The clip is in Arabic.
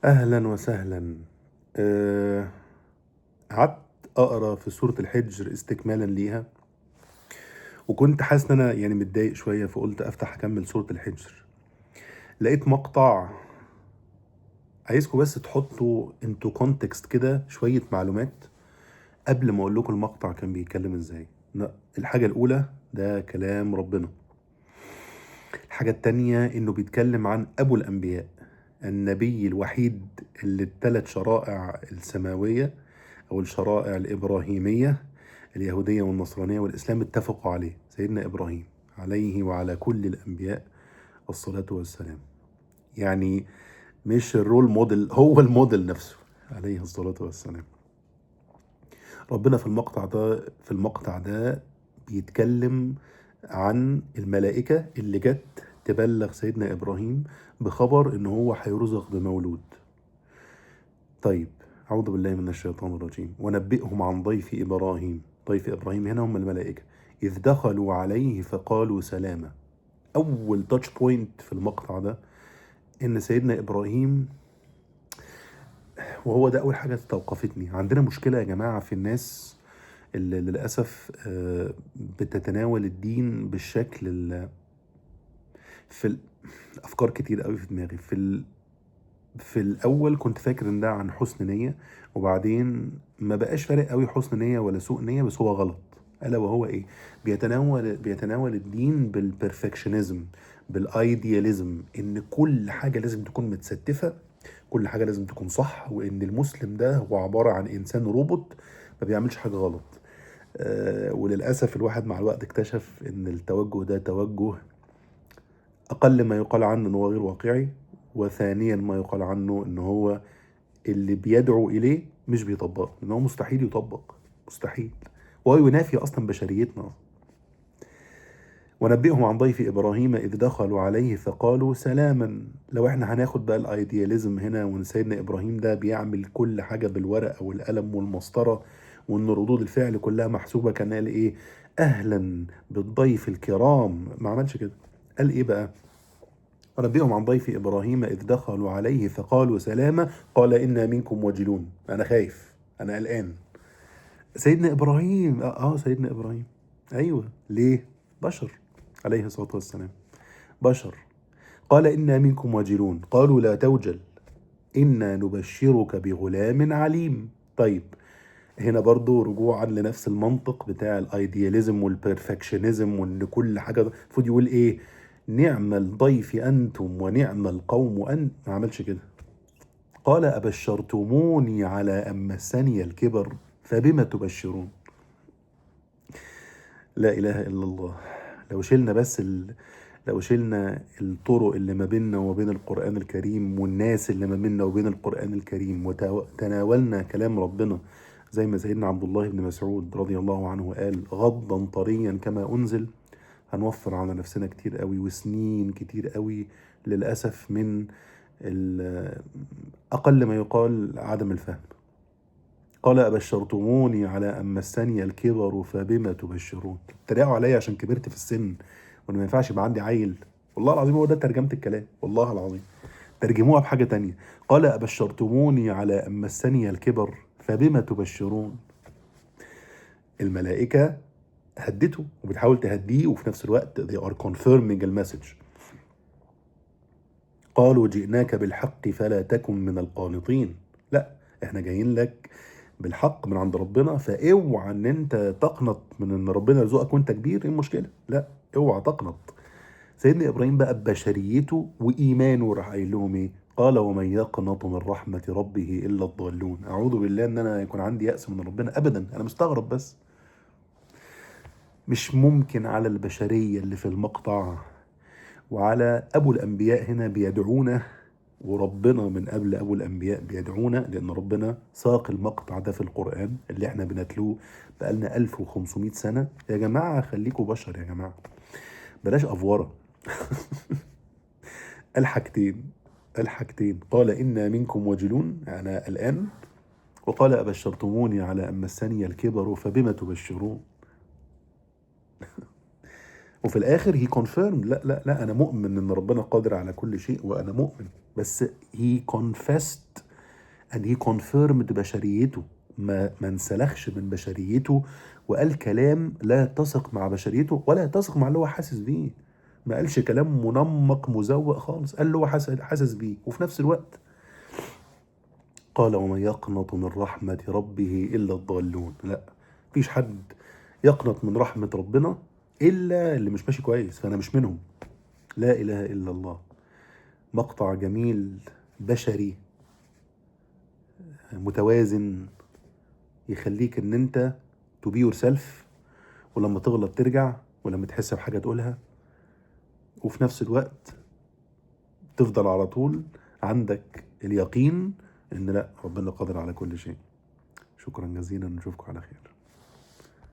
أهلا وسهلا. أه، قعدت أقرأ في سورة الحجر استكمالا ليها، وكنت حاسس إن أنا يعني متضايق شوية، فقلت أفتح أكمل سورة الحجر. لقيت مقطع عايزكم بس تحطوا انتوا كونتكست كده شوية معلومات قبل ما أقول لكم المقطع كان بيتكلم إزاي. لا، الحاجة الأولى ده كلام ربنا. الحاجة التانية إنه بيتكلم عن أبو الأنبياء، النبي الوحيد اللي الثلاث شرائع السماوية أو الشرائع الإبراهيمية، اليهودية والنصرانية والإسلام، اتفقوا عليه، سيدنا إبراهيم عليه وعلى كل الأنبياء الصلاة والسلام. يعني مش الرول موديل، هو الموديل نفسه عليه الصلاة والسلام. ربنا في المقطع ده بيتكلم عن الملائكة اللي جت تبلغ سيدنا إبراهيم بخبر إن هو هيرزق بمولود. طيب، أعوذ بالله من الشيطان الرجيم. ونبئهم عن ضيف إبراهيم. ضيف إبراهيم هنا هم الملائكة. إذ دخلوا عليه فقالوا سلاما. أول تاتش بوينت في المقطع ده إن سيدنا إبراهيم، وهو ده أول حاجة استوقفتني. عندنا مشكلة يا جماعة في الناس اللي للأسف بتتناول الدين بالشكل في أفكار كتير قوي في دماغي. في الأول كنت فاكر إن ده عن حسن نية، وبعدين ما بقاش فارق قوي حسن نية ولا سوء نية، بس هو غلط. ألا وهو إيه؟ بيتناول الدين بالبرفكشنزم، بالايدياليزم، إن كل حاجة لازم تكون متستفة، كل حاجة لازم تكون صح، وإن المسلم ده هو عبارة عن إنسان روبوت ما بيعملش حاجة غلط. وللأسف الواحد مع الوقت اكتشف إن التوجه ده توجه أقل ما يقال عنه إن هو غير واقعي، وثانيا ما يقال عنه إن هو اللي بيدعو إليه مش بيطبقه، إن هو مستحيل يطبق، مستحيل، وهو ينافي أصلا بشريتنا. ونبئهم عن ضيف إبراهيم إذ دخلوا عليه فقالوا سلاما. لو احنا هناخد بقى الايدياليزم هنا، وان سيدنا إبراهيم ده بيعمل كل حاجة بالورقة والقلم والمسطرة، وان ردود الفعل كلها محسوبة، كان قال ايه؟ أهلا بالضيف الكرام. ما عملش كده. قال ايه بقى؟ ونبئهم عن ضيف إبراهيم إذ دخلوا عليه فقالوا سلاما قال إنا منكم وجلون. أنا خايف، أنا قلقان. سيدنا إبراهيم سيدنا إبراهيم. أيوه، ليه؟ بشر عليه الصلاة والسلام، بشر. قال إنا منكم وجلون قالوا لا توجل إنا نبشرك بغلام عليم. طيب، هنا برضو رجوعا لنفس المنطق بتاع الايدياليزم والبرفكشنزم، وان كل حاجه المفروض يقول ايه؟ نعم الضيف انتم ونعم القوم انت. ما عملش كده. قال ابشرتموني على ان مسني الكبر فبم تبشرون. لا اله الا الله. لو شلنا بس لو شلنا الطرق اللي ما بيننا وبين القرآن الكريم، والناس اللي ما بيننا وبين القرآن الكريم، وتناولنا كلام ربنا زي ما سيدنا عبد الله بن مسعود رضي الله عنه قال غضا طريا كما أنزل، هنوفر على نفسنا كتير قوي وسنين كتير قوي للأسف من أقل ما يقال عدم الفهم. قال أبشرتموني على أن مسني الكبر فبما تبشرون. اتريقوا عليا عشان كبرت في السن وأنا ما ينفعش يبقى عندي عيل. والله العظيم هو ده ترجمة الكلام، والله العظيم. ترجموها بحاجة تانية. قال أبشرتموني على أن مسني الكبر فبما تبشرون. الملائكة هدته وبتحاول تهديه، وفي نفس الوقت they are confirming المسج. قالوا جئناك بالحق فلا تكن من القانطين. لا، احنا جايين لك بالحق من عند ربنا، فاوعى ان انت تقنط من ان ربنا يرزقك وانت كبير. ايه المشكله؟ لا، اوعى تقنط. سيدنا ابراهيم بقى ببشريته وايمانه راح قايل لهم ايه؟ قال ومن يقنط من رحمه ربه الا الضالون. اعوذ بالله ان انا يكون عندي يأس من ربنا ابدا. انا مستغرب بس. مش ممكن على البشريه اللي في المقطع وعلى ابو الانبياء هنا بيدعونا، وربنا من قبل ابو الانبياء بيدعونا، لان ربنا ساق المقطع ده في القران اللي احنا بنتلوه بقالنا 1500 سنه. يا جماعه خليكوا بشر يا جماعه، بلاش افوره. الحاجتين، الحاجتين. قال انا منكم وجلون، انا قلقان. وقال ابشرتموني على ان مسني الكبر فبما تبشرون. وفي الاخر هي كونفيرم، لا لا لا، انا مؤمن ان ربنا قادر على كل شيء وانا مؤمن، بس هي كونفست and he confirmed بشريته، ما انسلخش من بشريته وقال كلام لا يتسق مع بشريته ولا يتسق مع اللي هو حاسس بيه. ما قالش كلام منمق مزوق خالص، قال اللي هو حاسس بيه، وفي نفس الوقت قال ومن يقنط من رحمة ربه إلا الضالون. لا، مفيش حد يقنط من رحمة ربنا إلا اللي مش ماشي كويس، فأنا مش منهم. لا إله إلا الله. مقطع جميل بشري متوازن يخليك ان انت to be yourself، ولما تغلط ترجع، ولما تحس بحاجة تقولها، وفي نفس الوقت تفضل على طول عندك اليقين ان لا، ربنا قادر على كل شيء. شكرا جزيلا، نشوفكم على خير.